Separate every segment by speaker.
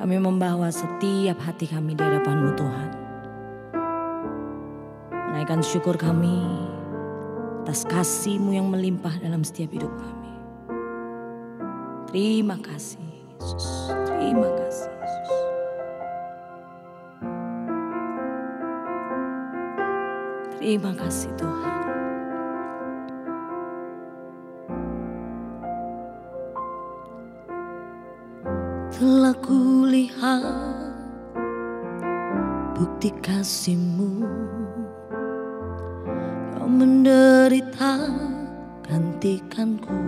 Speaker 1: Kami membawa setiap hati kami di hadapan-Mu Tuhan. Menaikkan syukur kami atas kasih-Mu yang melimpah dalam setiap hidup kami. Terima kasih Yesus, terima kasih Yesus. Terima kasih Tuhan. Telah kulihat bukti kasih-Mu, Kau menderita gantikanku.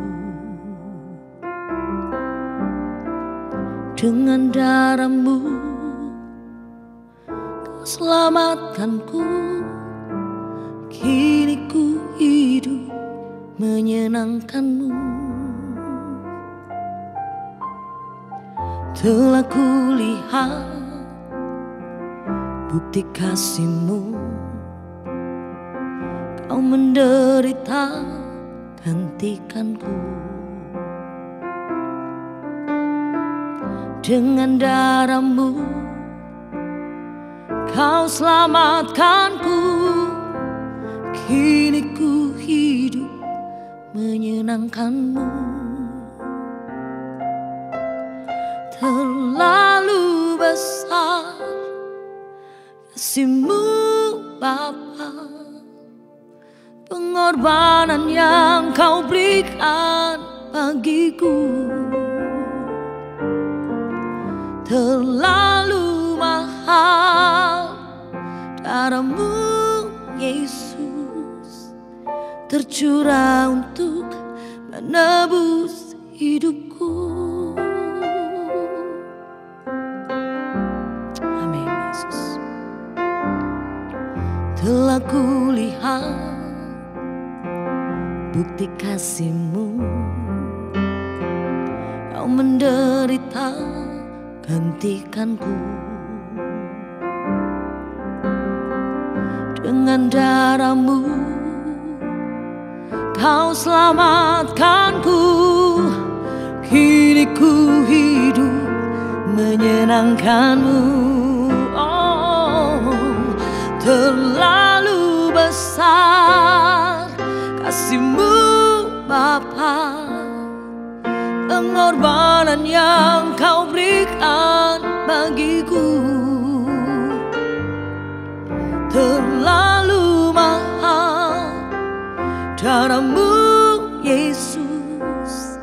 Speaker 1: Dengan darah-Mu Kau selamatkanku. Kini ku hidup menyenangkan-Mu. Telah kulihat bukti kasih-Mu, Kau menderita gantikanku. Dengan darah-Mu Kau selamatkanku. Kini ku hidup menyenangkan-Mu. Terlalu besar kasih-Mu Bapa, pengorbanan yang Kau berikan bagiku. Terlalu mahal darah-Mu Yesus, tercurah untuk menebus hidupku. Amin Yesus. Telah kulihat bukti kasih-Mu, Kau menderita gantikanku. Dengan darah-Mu Kau selamatkanku. Kini ku hidup menyenangkan-Mu. Oh, terlalu besar kasih-Mu Bapa, pengorbanan yang Kau berikan bagiku. Terlalu mahal darah-Mu Yesus,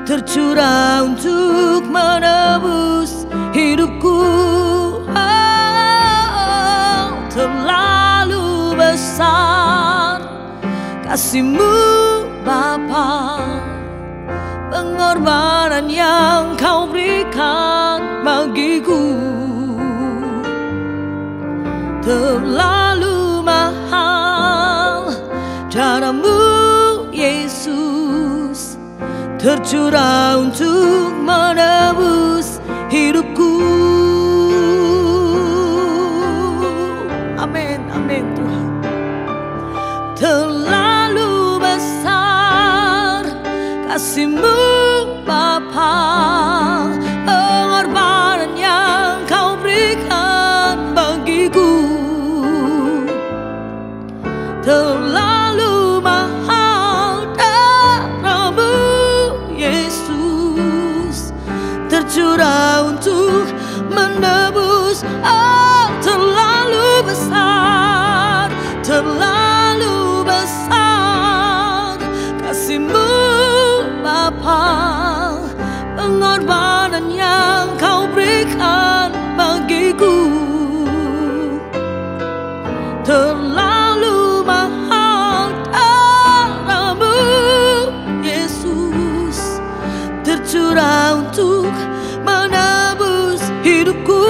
Speaker 1: tercurah untuk menebus hidupku. Oh, terlalu besar kasih-Mu Bapa, pengorbanan yang Kau berikan bagiku. Terlalu mahal darah-Mu Yesus, tercurah untuk menebus hidupku. Amin, amin Tuhan. Terlalu besar kasih-Mu Bapa, pengorbanan yang Kau berikan bagiku. Terlalu mahal darah-Mu Yesus, tercurah untuk menebus. Oh, terlalu besar, terlalu besar kasih-Mu Bapa, pengorbanan yang Kau berikan bagiku. Terlalu mahal darah-Mu Yesus, tercurah untuk menebus hidupku.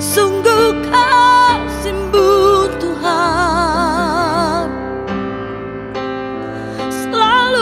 Speaker 1: Sungguh kasih-Mu Tuhan, selalu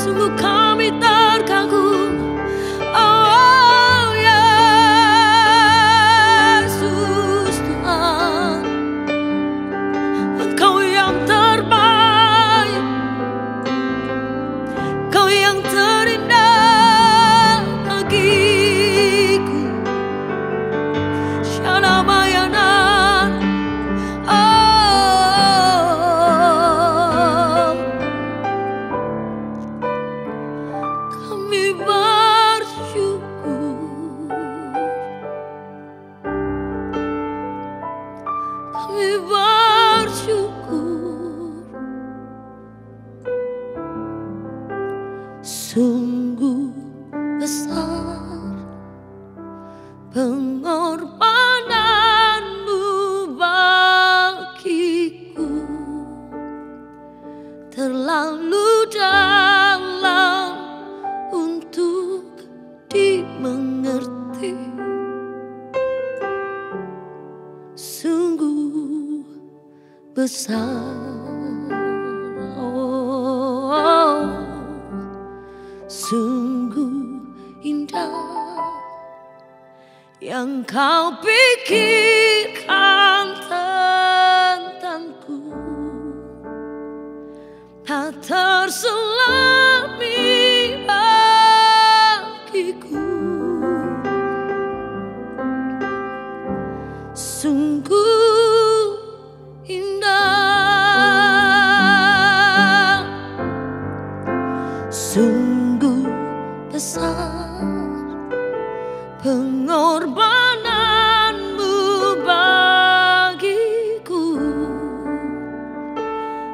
Speaker 1: sungguh kami terkagum. Oh Yesus Tuhan, Engkau yang terbaik, Engkau yang terindah bagiku. Shana Mayanan, oh, kami bersyukur, kami bersyukur. Sungguh besar pengorbananmu bagiku, terlalu dalam untuk dimengerti. Sungguh besar, oh, sungguh indah yang kau pikirkan tentangku, tak terselami bagiku. Sungguh indah, sungguh besar pengorbananmu bagiku,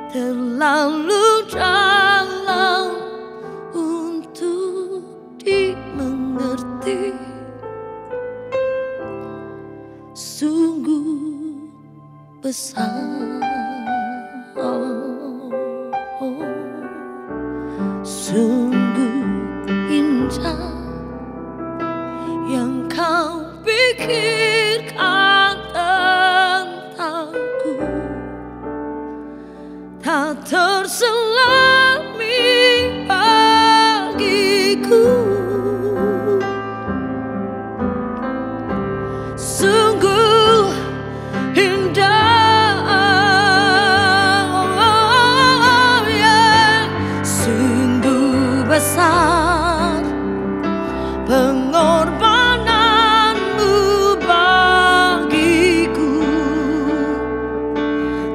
Speaker 1: terlalu dalam untuk dimengerti. Sungguh besar, sungguh indah yang kau pikirkan tentangku, tak terselami bagiku. Sungguh indah, oh, yeah. Sungguh besar pengorbananmu bagiku,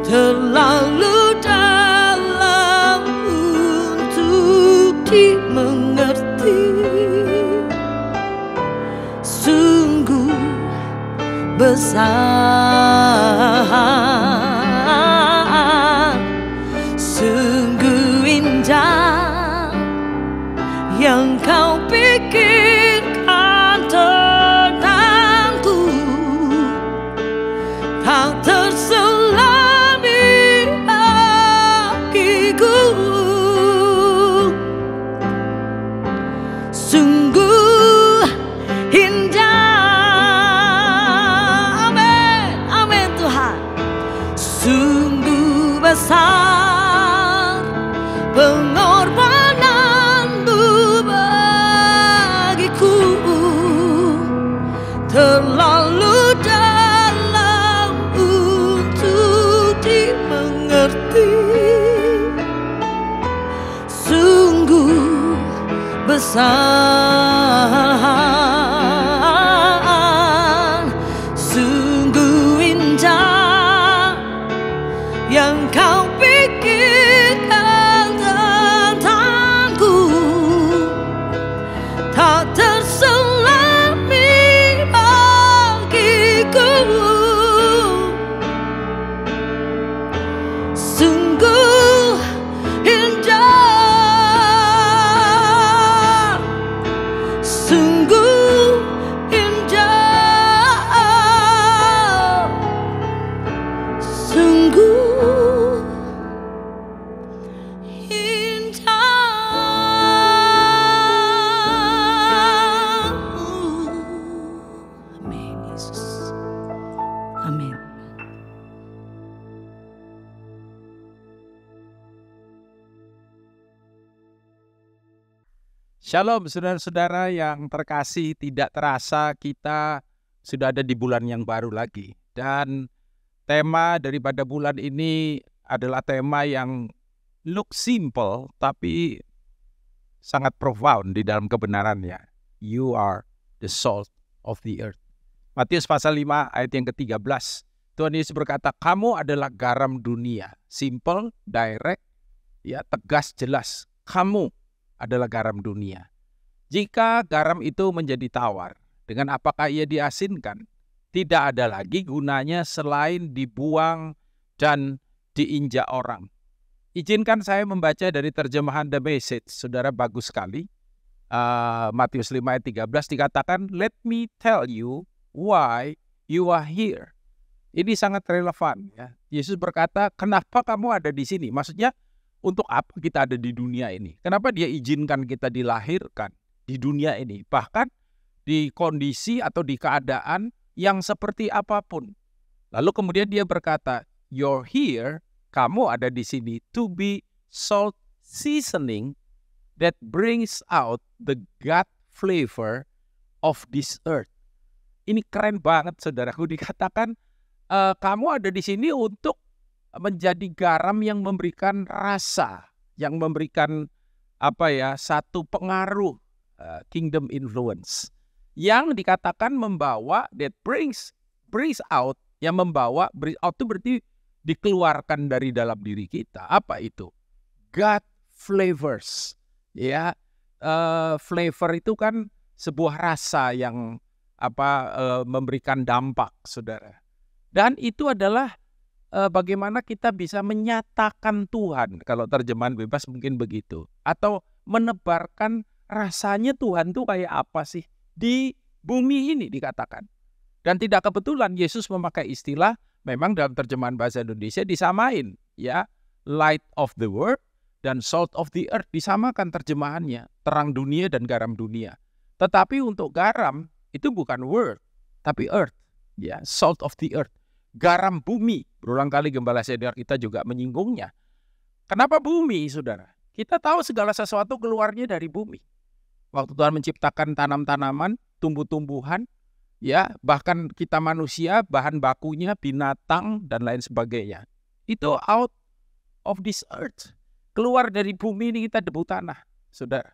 Speaker 1: terlalu dalam untuk dimengerti. Sungguh besar, sungguh indah yang kau pikirkan tentangku, tak terselami bagiku. Sungguh indah, amin, amin Tuhan. Sungguh besar pengorbananmu bagiku, terlalu dalam untuk dimengerti. Sungguh besar, sungguh indah yang kau pikirkan tentangku, tak terselami bagiku. Sungguh indah,
Speaker 2: Shalom saudara-saudara yang terkasih, tidak terasa kita sudah ada di bulan yang baru lagi. Dan tema daripada bulan ini adalah tema yang look simple tapi sangat profound di dalam kebenarannya. You are the salt of the earth. Matius pasal 5 ayat yang ke-13. Tuhan Yesus berkata, kamu adalah garam dunia. Simple, direct, ya, tegas, jelas. Kamu adalah garam dunia. Jika garam itu menjadi tawar, dengan apakah ia diasinkan? Tidak ada lagi gunanya selain dibuang dan diinjak orang. Izinkan saya membaca dari terjemahan The Message. Saudara, bagus sekali. Matius 5 ayat 13 dikatakan, let me tell you why you are here. Ini sangat relevan. Ya. Yesus berkata, kenapa kamu ada di sini? Maksudnya, untuk apa kita ada di dunia ini? Kenapa dia izinkan kita dilahirkan di dunia ini? Bahkan di kondisi atau di keadaan yang seperti apapun. Lalu kemudian dia berkata, you're here, kamu ada di sini, to be salt seasoning that brings out the God flavor of this earth. Ini keren banget saudaraku, dikatakan kamu ada di sini untuk menjadi garam yang memberikan rasa, yang memberikan satu pengaruh kingdom influence, yang dikatakan membawa that brings out, yang membawa bring out itu berarti dikeluarkan dari dalam diri kita. Apa itu? God flavors, ya, flavor itu kan sebuah rasa yang memberikan dampak, saudara. Dan itu adalah bagaimana kita bisa menyatakan Tuhan, kalau terjemahan bebas mungkin begitu, atau menebarkan rasanya Tuhan itu kayak apa sih di bumi ini dikatakan. Dan tidak kebetulan Yesus memakai istilah, memang dalam terjemahan bahasa Indonesia disamain, ya, light of the world dan salt of the earth, disamakan terjemahannya, terang dunia dan garam dunia. Tetapi untuk garam itu bukan world tapi earth, ya, salt of the earth. Garam bumi, berulang kali gembala senior kita juga menyinggungnya. Kenapa bumi, saudara? Kita tahu segala sesuatu keluarnya dari bumi. Waktu Tuhan menciptakan tanam-tanaman, tumbuh-tumbuhan, ya, bahkan kita manusia, bahan bakunya, binatang, dan lain sebagainya. Itu out of this earth. Keluar dari bumi ini kita debu tanah, saudara.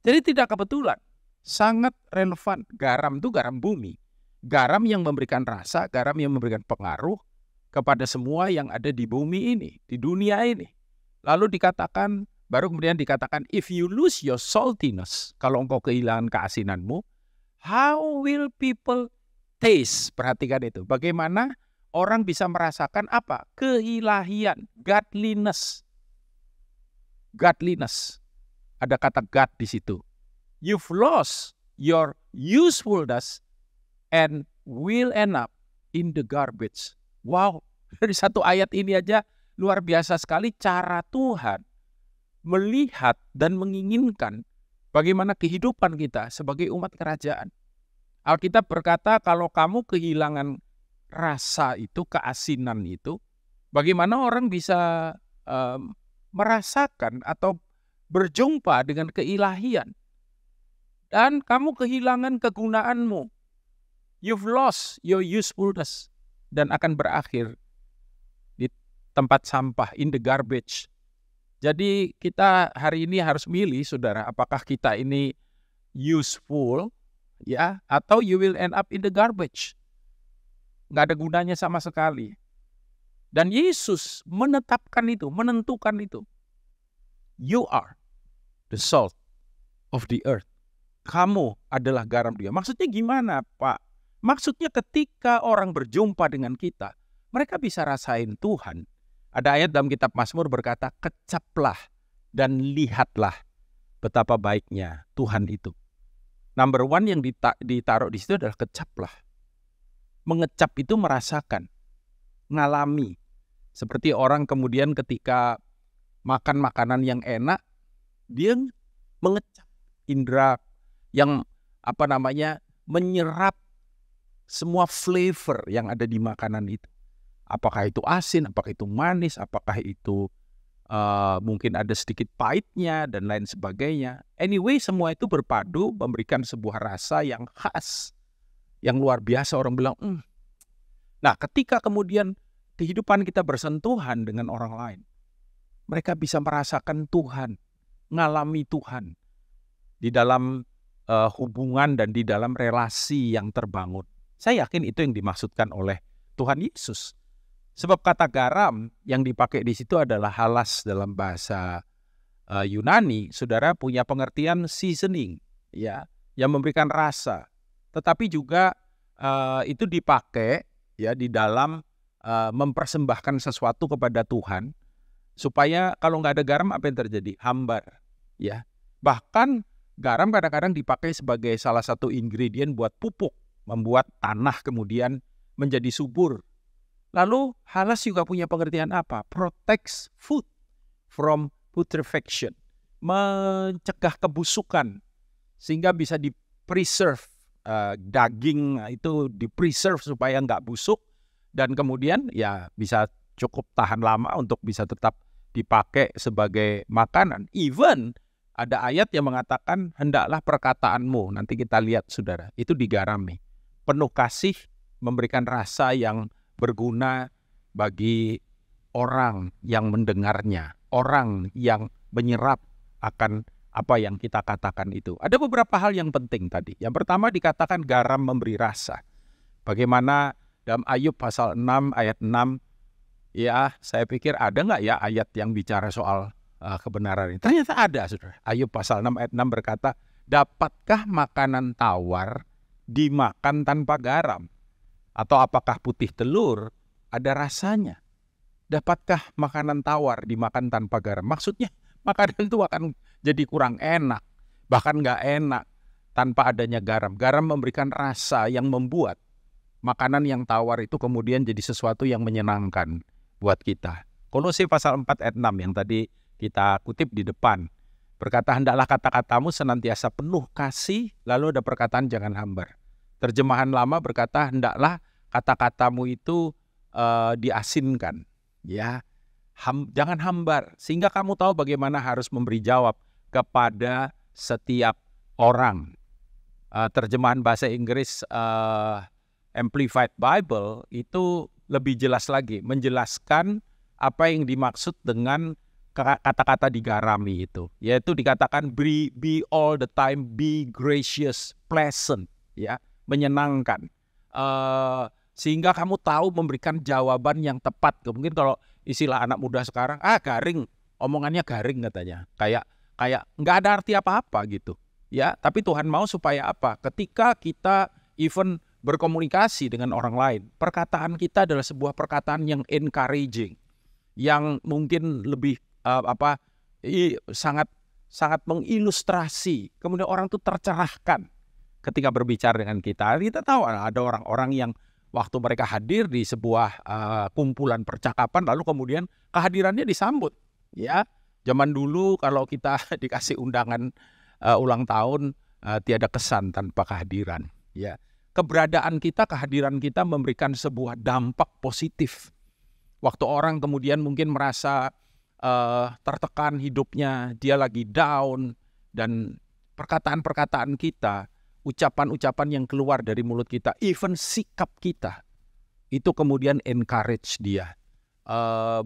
Speaker 2: Jadi tidak kebetulan, sangat relevan. Garam itu garam bumi. Garam yang memberikan rasa, garam yang memberikan pengaruh kepada semua yang ada di bumi ini, di dunia ini. Lalu dikatakan, baru kemudian dikatakan, if you lose your saltiness, kalau engkau kehilangan keasinanmu, how will people taste? Perhatikan itu. Bagaimana orang bisa merasakan apa? Keilahian, godliness. Godliness. Ada kata God di situ. You've lost your usefulness and will end up in the garbage. Wow, dari satu ayat ini aja luar biasa sekali cara Tuhan melihat dan menginginkan bagaimana kehidupan kita sebagai umat kerajaan. Alkitab berkata kalau kamu kehilangan rasa itu, keasinan itu, bagaimana orang bisa merasakan atau berjumpa dengan keilahian. Dan kamu kehilangan kegunaanmu. You've lost your usefulness dan akan berakhir di tempat sampah, in the garbage. Jadi kita hari ini harus milih, saudara, apakah kita ini useful, ya, atau you will end up in the garbage. Nggak ada gunanya sama sekali. Dan Yesus menetapkan itu, menentukan itu. You are the salt of the earth. Kamu adalah garam dunia. Maksudnya gimana, Pak? Maksudnya ketika orang berjumpa dengan kita, mereka bisa rasain Tuhan. Ada ayat dalam kitab Mazmur berkata, kecaplah dan lihatlah betapa baiknya Tuhan itu. Number one yang ditaruh di situ adalah kecaplah. Mengecap itu merasakan, ngalami. Seperti orang kemudian ketika makan makanan yang enak, dia mengecap indera yang menyerap semua flavor yang ada di makanan itu. Apakah itu asin, apakah itu manis, apakah itu mungkin ada sedikit pahitnya dan lain sebagainya. Anyway, semua itu berpadu memberikan sebuah rasa yang khas, yang luar biasa. Orang bilang, Nah, ketika kemudian kehidupan kita bersentuhan dengan orang lain, mereka bisa merasakan Tuhan, ngalami Tuhan di dalam hubungan dan di dalam relasi yang terbangun. Saya yakin itu yang dimaksudkan oleh Tuhan Yesus. Sebab kata garam yang dipakai di situ adalah halas dalam bahasa Yunani. Saudara, punya pengertian seasoning, ya, yang memberikan rasa. Tetapi juga itu dipakai ya di dalam mempersembahkan sesuatu kepada Tuhan, supaya kalau nggak ada garam apa yang terjadi? Hambar, ya. Bahkan garam kadang-kadang dipakai sebagai salah satu ingredient buat pupuk, membuat tanah kemudian menjadi subur. Lalu halas juga punya pengertian apa? Protects food from putrefaction, mencegah kebusukan sehingga bisa di-preserve, daging itu di-preserve supaya nggak busuk dan kemudian ya bisa cukup tahan lama untuk bisa tetap dipakai sebagai makanan. Even ada ayat yang mengatakan hendaklah perkataanmu, nanti kita lihat saudara, itu digarami. Penuh kasih, memberikan rasa yang berguna bagi orang yang mendengarnya, orang yang menyerap akan apa yang kita katakan itu. Ada beberapa hal yang penting tadi. Yang pertama dikatakan garam memberi rasa. Bagaimana dalam Ayub pasal 6 ayat 6, ya saya pikir ada nggak ya ayat yang bicara soal kebenaran ini? Ternyata ada, saudara. Ayub pasal 6 ayat 6 berkata, dapatkah makanan tawar dimakan tanpa garam? Atau apakah putih telur ada rasanya? Dapatkah makanan tawar dimakan tanpa garam? Maksudnya makanan itu akan jadi kurang enak, bahkan nggak enak tanpa adanya garam. Garam memberikan rasa yang membuat makanan yang tawar itu kemudian jadi sesuatu yang menyenangkan buat kita. Kolose pasal 4 ayat 6 yang tadi kita kutip di depan berkata, hendaklah kata-katamu senantiasa penuh kasih, lalu ada perkataan jangan hambar. Terjemahan lama berkata, hendaklah kata-katamu itu diasinkan, ya, jangan hambar, sehingga kamu tahu bagaimana harus memberi jawab kepada setiap orang. Terjemahan bahasa Inggris Amplified Bible itu lebih jelas lagi, menjelaskan apa yang dimaksud dengan kata-kata digarami itu, yaitu dikatakan be all the time, be gracious, pleasant, ya, menyenangkan, sehingga kamu tahu memberikan jawaban yang tepat. Mungkin kalau istilah anak muda sekarang, garing, omongannya garing katanya, kayak nggak ada arti apa-apa gitu, ya. Tapi Tuhan mau supaya apa? Ketika kita even berkomunikasi dengan orang lain, perkataan kita adalah sebuah perkataan yang encouraging, yang mungkin lebih sangat mengilustrasi, kemudian orang itu tercerahkan ketika berbicara dengan kita. Kita tahu ada orang-orang yang waktu mereka hadir di sebuah kumpulan percakapan, lalu kemudian kehadirannya disambut. Ya, zaman dulu kalau kita dikasih undangan ulang tahun, tiada kesan tanpa kehadiran. Ya, keberadaan kita, kehadiran kita memberikan sebuah dampak positif. Waktu orang kemudian mungkin merasa tertekan hidupnya, dia lagi down, dan perkataan-perkataan kita, ucapan-ucapan yang keluar dari mulut kita, even sikap kita, itu kemudian encourage dia,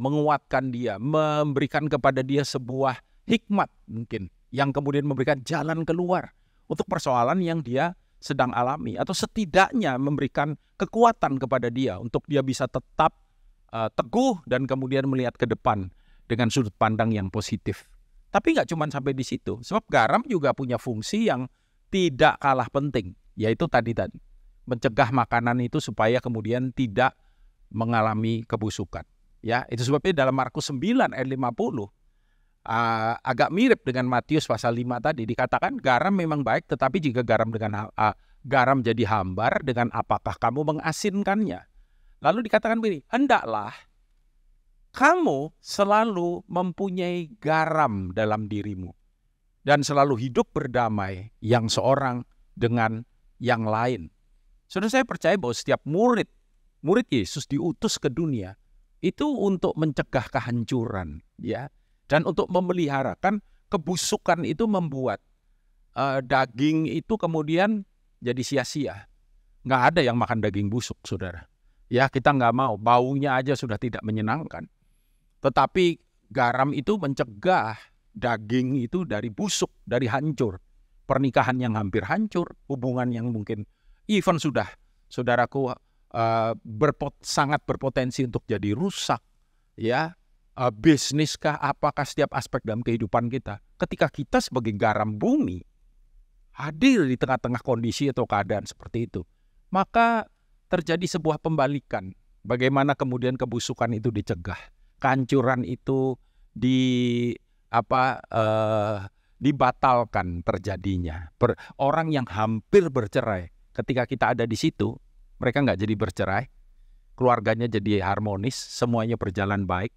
Speaker 2: menguatkan dia, memberikan kepada dia sebuah hikmat mungkin, yang kemudian memberikan jalan keluar untuk persoalan yang dia sedang alami, atau setidaknya memberikan kekuatan kepada dia untuk dia bisa tetap teguh dan kemudian melihat ke depan dengan sudut pandang yang positif. Tapi nggak cuma sampai di situ, sebab garam juga punya fungsi yang tidak kalah penting, yaitu tadi mencegah makanan itu supaya kemudian tidak mengalami kebusukan. Ya, itu sebabnya dalam Markus 9 ayat 50 agak mirip dengan Matius pasal 5 tadi, dikatakan garam memang baik, tetapi jika garam jadi hambar, dengan apakah kamu mengasinkannya? Lalu dikatakan begini, hendaklah kamu selalu mempunyai garam dalam dirimu dan selalu hidup berdamai yang seorang dengan yang lain. Saudara, saya percaya bahwa setiap murid Yesus diutus ke dunia itu untuk mencegah kehancuran, ya. Dan untuk memeliharakan kebusukan itu membuat daging itu kemudian jadi sia-sia. Nggak ada yang makan daging busuk, saudara. Ya, kita nggak mau, baunya aja sudah tidak menyenangkan. Tetapi garam itu mencegah daging itu dari busuk, dari hancur. Pernikahan yang hampir hancur, hubungan yang mungkin even sudah, saudaraku, sangat berpotensi untuk jadi rusak. Ya, bisniskah, apakah setiap aspek dalam kehidupan kita. Ketika kita sebagai garam bumi hadir di tengah-tengah kondisi atau keadaan seperti itu, maka terjadi sebuah pembalikan. Bagaimana kemudian kebusukan itu dicegah, kehancuran itu dibatalkan terjadinya. Orang yang hampir bercerai, ketika kita ada di situ, mereka nggak jadi bercerai, keluarganya jadi harmonis, semuanya berjalan baik,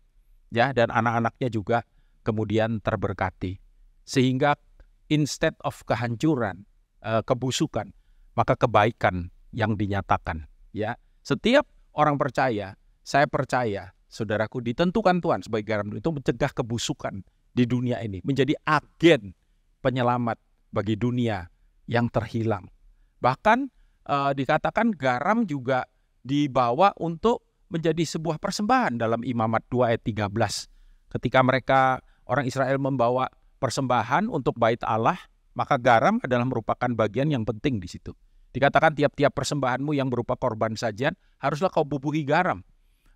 Speaker 2: ya, dan anak-anaknya juga kemudian terberkati. Sehingga instead of kehancuran, kebusukan, maka kebaikan yang dinyatakan. Ya, setiap orang percaya, saya percaya, saudaraku, ditentukan Tuhan sebagai garam itu mencegah kebusukan di dunia ini, menjadi agen penyelamat bagi dunia yang terhilang. Bahkan dikatakan garam juga dibawa untuk menjadi sebuah persembahan dalam Imamat 2 ayat 13. Ketika mereka, orang Israel, membawa persembahan untuk bait Allah, maka garam adalah merupakan bagian yang penting di situ. Dikatakan tiap-tiap persembahanmu yang berupa korban sajian, haruslah kau bubuhi garam.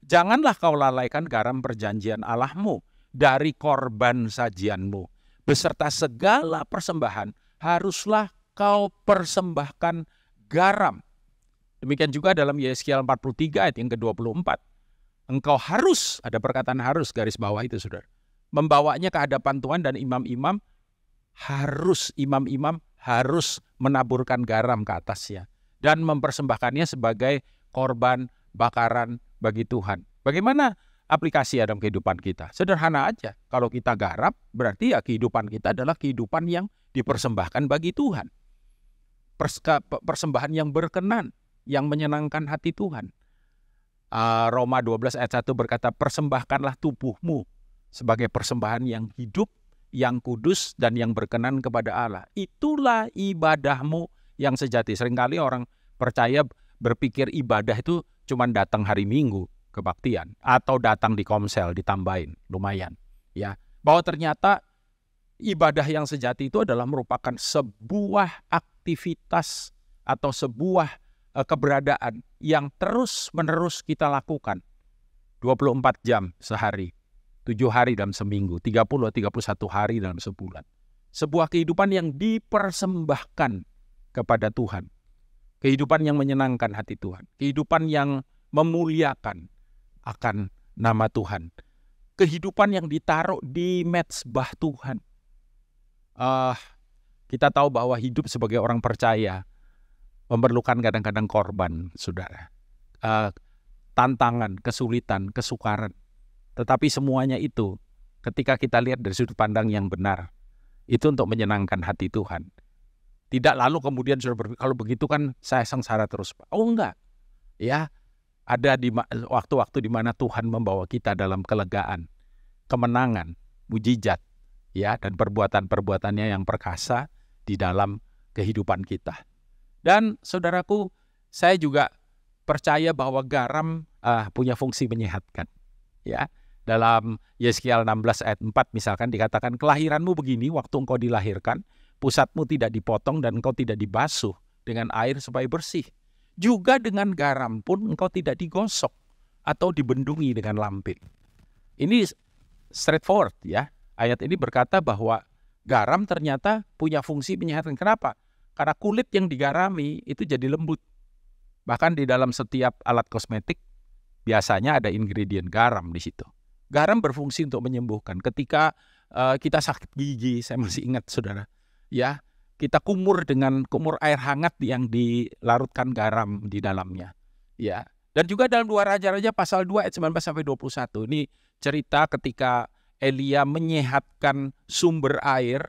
Speaker 2: Janganlah kau lalaikan garam perjanjian Allahmu dari korban sajianmu. Beserta segala persembahan, haruslah kau persembahkan garam. Demikian juga dalam Yeskiel 43 ayat yang ke-24. Engkau harus, ada perkataan harus, garis bawah itu, saudara, membawanya ke hadapan Tuhan, dan imam-imam harus menaburkan garam ke atasnya dan mempersembahkannya sebagai korban bakaran bagi Tuhan. Bagaimana aplikasi dalam kehidupan kita? Sederhana aja. Kalau kita garam, berarti ya kehidupan kita adalah kehidupan yang dipersembahkan bagi Tuhan. Persembahan yang berkenan, yang menyenangkan hati Tuhan. Roma 12 ayat 1 berkata, persembahkanlah tubuhmu sebagai persembahan yang hidup, yang kudus, dan yang berkenan kepada Allah. Itulah ibadahmu yang sejati. Seringkali orang percaya berpikir ibadah itu cuma datang hari Minggu, kebaktian, atau datang di komsel, ditambahin, lumayan. Ya, bahwa ternyata ibadah yang sejati itu adalah merupakan sebuah aktivitas atau sebuah keberadaan yang terus-menerus kita lakukan 24 jam sehari. 7 hari dalam seminggu, 30-31 hari dalam sebulan. Sebuah kehidupan yang dipersembahkan kepada Tuhan. Kehidupan yang menyenangkan hati Tuhan. Kehidupan yang memuliakan akan nama Tuhan. Kehidupan yang ditaruh di mezbah Tuhan. Kita tahu bahwa hidup sebagai orang percaya memerlukan kadang-kadang korban, saudara. Tantangan, kesulitan, kesukaran. Tetapi semuanya itu, ketika kita lihat dari sudut pandang yang benar, itu untuk menyenangkan hati Tuhan. Tidak lalu kemudian sudah berpikir, kalau begitu kan saya sengsara terus. Oh enggak. Ya, ada di waktu-waktu di mana Tuhan membawa kita dalam kelegaan, kemenangan, mujizat, ya, dan perbuatan-perbuatannya yang perkasa di dalam kehidupan kita. Dan saudaraku, saya juga percaya bahwa garam punya fungsi menyehatkan. Ya, dalam Yeskiel 16 ayat 4 misalkan dikatakan, kelahiranmu begini waktu engkau dilahirkan, pusatmu tidak dipotong dan engkau tidak dibasuh dengan air supaya bersih. Juga dengan garam pun engkau tidak digosok atau dibendungi dengan lampin. Ini straightforward, ya. Ayat ini berkata bahwa garam ternyata punya fungsi menyehatkan. Kenapa? Karena kulit yang digarami itu jadi lembut. Bahkan di dalam setiap alat kosmetik biasanya ada ingredient garam di situ. Garam berfungsi untuk menyembuhkan. Ketika kita sakit gigi, saya masih ingat, saudara, ya, kita kumur dengan kumur air hangat yang dilarutkan garam di dalamnya. Ya. Dan juga dalam 2 Raja-Raja pasal 2 ayat 19-21. Ini cerita ketika Elia menyehatkan sumber air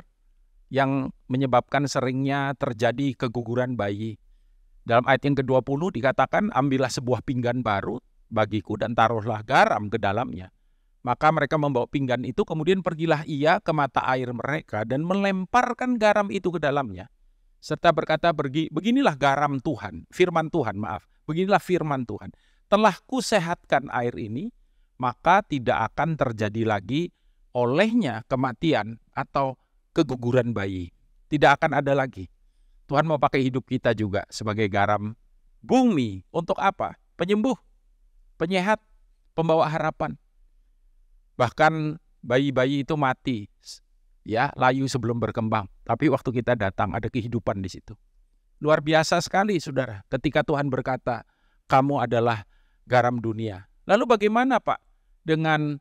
Speaker 2: yang menyebabkan seringnya terjadi keguguran bayi. Dalam ayat yang ke-20 dikatakan, ambillah sebuah pinggan baru bagiku dan taruhlah garam ke dalamnya. Maka mereka membawa pinggan itu, kemudian pergilah ia ke mata air mereka dan melemparkan garam itu ke dalamnya. Serta berkata, beginilah garam Tuhan, firman Tuhan, beginilah firman Tuhan. Telah kusehatkan air ini, maka tidak akan terjadi lagi olehnya kematian atau keguguran bayi. Tidak akan ada lagi. Tuhan mau pakai hidup kita juga sebagai garam bumi. Untuk apa? Penyembuh, penyehat, pembawa harapan. Bahkan bayi-bayi itu mati, ya, layu sebelum berkembang. Tapi waktu kita datang ada kehidupan di situ. Luar biasa sekali, saudara, ketika Tuhan berkata, kamu adalah garam dunia. Lalu bagaimana, Pak, dengan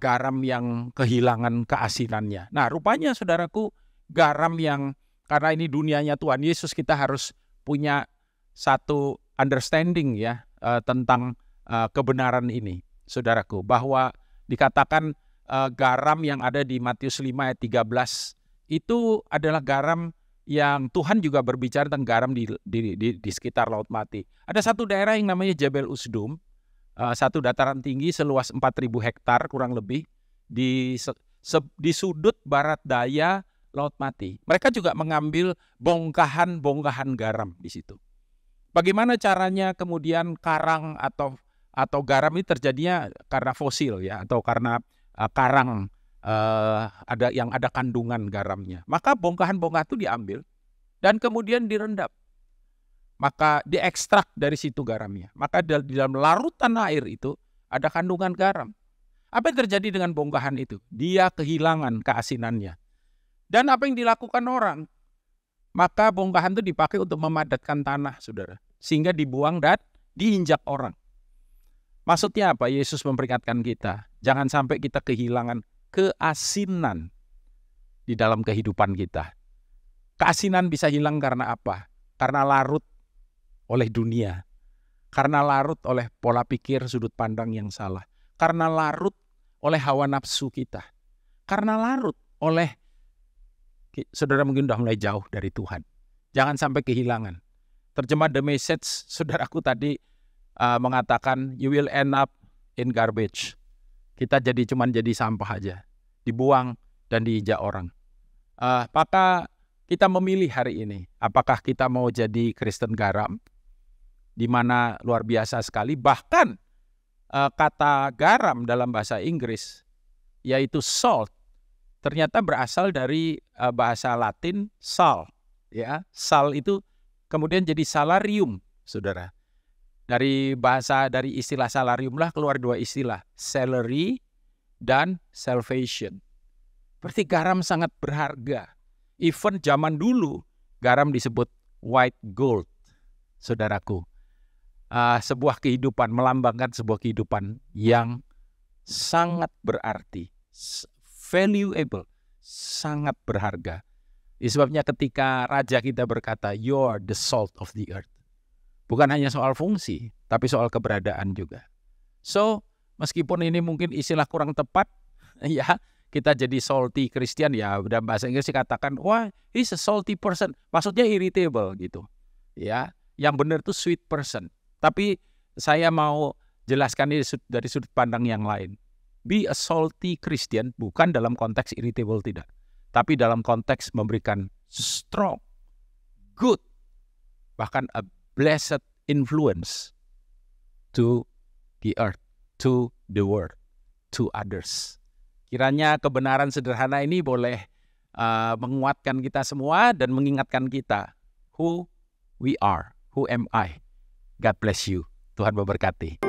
Speaker 2: garam yang kehilangan keasinannya? Nah, rupanya, saudaraku, garam yang, karena ini dunianya Tuhan Yesus, kita harus punya satu understanding ya tentang kebenaran ini, saudaraku, bahwa dikatakan garam yang ada di Matius 5 ayat 13 itu adalah garam yang Tuhan juga berbicara tentang garam di sekitar Laut Mati. Ada satu daerah yang namanya Jabal Usdum, satu dataran tinggi seluas 4.000 hektar kurang lebih di sudut barat daya Laut Mati. Mereka juga mengambil bongkahan-bongkahan garam di situ. Bagaimana caranya kemudian karang atau garam ini terjadinya karena fosil ya, atau karena karang ada kandungan garamnya. Maka bongkahan-bongkahan itu diambil dan kemudian direndam. Maka diekstrak dari situ garamnya. Maka di dalam larutan air itu ada kandungan garam. Apa yang terjadi dengan bongkahan itu? Dia kehilangan keasinannya. Dan apa yang dilakukan orang? Maka bongkahan itu dipakai untuk memadatkan tanah, saudara. Sehingga dibuang dan diinjak orang. Maksudnya apa? Yesus memperingatkan kita, jangan sampai kita kehilangan keasinan di dalam kehidupan kita. Keasinan bisa hilang karena apa? Karena larut oleh dunia. Karena larut oleh pola pikir sudut pandang yang salah. Karena larut oleh hawa nafsu kita. Karena larut oleh, saudara mungkin sudah mulai jauh dari Tuhan. Jangan sampai kehilangan. Terjemah The Message, saudaraku tadi mengatakan you will end up in garbage. Kita cuman jadi sampah aja, dibuang dan diinjak orang. Maka kita memilih hari ini, apakah kita mau jadi Kristen garam, di mana luar biasa sekali. Bahkan kata garam dalam bahasa Inggris, yaitu salt, ternyata berasal dari bahasa Latin sal. Ya, sal itu kemudian jadi salarium, saudara. Dari istilah salarium lah keluar dua istilah, salary dan salvation. Berarti garam sangat berharga. Even zaman dulu garam disebut white gold, saudaraku. Sebuah kehidupan, melambangkan sebuah kehidupan yang sangat berarti, valuable, sangat berharga. Sebabnya ketika raja kita berkata, "You're the salt of the earth." Bukan hanya soal fungsi, tapi soal keberadaan juga. So, meskipun ini mungkin istilah kurang tepat, ya, kita jadi salty Christian, ya, dalam bahasa Inggris dikatakan, wah, he's a salty person. Maksudnya irritable gitu. Ya, yang benar itu sweet person. Tapi saya mau jelaskan ini dari sudut pandang yang lain. Be a salty Christian bukan dalam konteks irritable, tidak. Tapi dalam konteks memberikan strong, good, bahkan a blessed influence to the earth, to the world, to others. Kiranya kebenaran sederhana ini boleh menguatkan kita semua dan mengingatkan kita who we are, who am I. God bless you. Tuhan memberkati.